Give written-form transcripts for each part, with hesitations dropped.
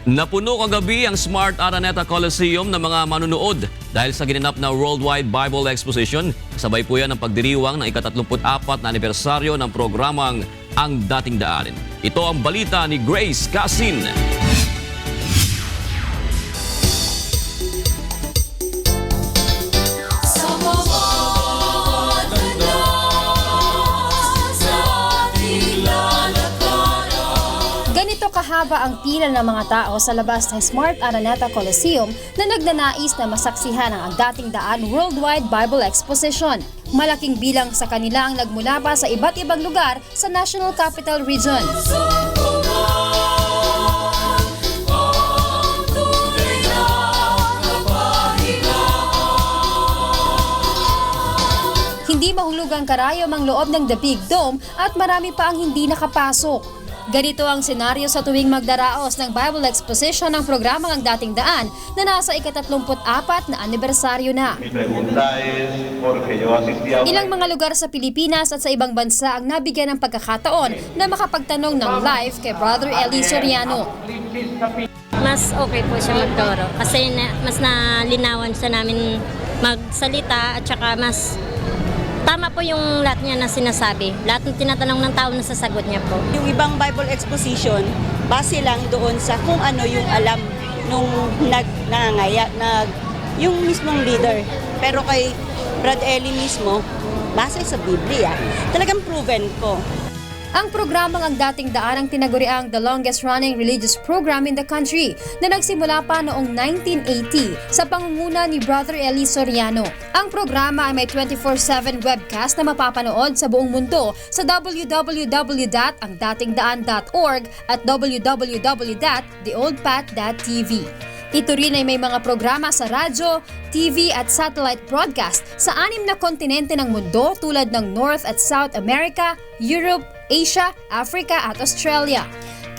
Napuno kagabi ang Smart Araneta Coliseum ng mga manunood dahil sa ginanap na Worldwide Bible Exposition. Sabay po yan ang pagdiriwang ng ika-34 na anibersaryo ng programang Ang Dating Daan. Ito ang balita ni Grace Casin. Ganito kahaba ang pila ng mga tao sa labas ng Smart Araneta Coliseum na nagnanais na masaksihan ang dating daan Worldwide Bible Exposition. Malaking bilang sa kanila ang nagmula pa sa iba't ibang lugar sa National Capital Region. Hindi mahulog ang karayom ang loob ng The Big Dome at marami pa ang hindi nakapasok. Ganito ang senaryo sa tuwing magdaraos ng Bible Exposition ng programang Ang Dating Daan na nasa ika-34 na anibersaryo na. Ilang mga lugar sa Pilipinas at sa ibang bansa ang nabigyan ng pagkakataon na makapagtanong ng live kay Brother Eli Soriano. Mas okay po siya magturo kasi mas nalinawan siya namin magsalita at saka mas tama po yung lahat niya na sinasabi. Lahat ng tinatanong ng tao nasasagot niya po. Yung ibang Bible exposition, base lang doon sa kung ano yung alam nung nangangaya, yung mismong leader. Pero kay Brad Eli mismo, base sa Biblia, talagang proven ko. Ang programang Ang Dating Daan ang tinaguriang the longest running religious program in the country na nagsimula pa noong 1980 sa pangunguna ni Brother Eli Soriano. Ang programa ay may 24/7 webcast na mapapanood sa buong mundo sa www.angdatingdaan.org at www.theoldpath.tv. Ito rin ay may mga programa sa radyo, TV at satellite broadcast sa 6 na kontinente ng mundo tulad ng North at South America, Europe, Asia, Africa at Australia.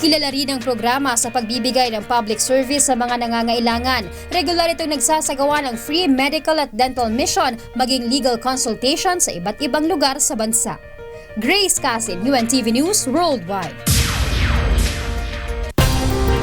Kilala rin ang programa sa pagbibigay ng public service sa mga nangangailangan. Regular itong nagsasagawa ng free medical at dental mission maging legal consultation sa iba't ibang lugar sa bansa. Grace Casin, UNTV News Worldwide.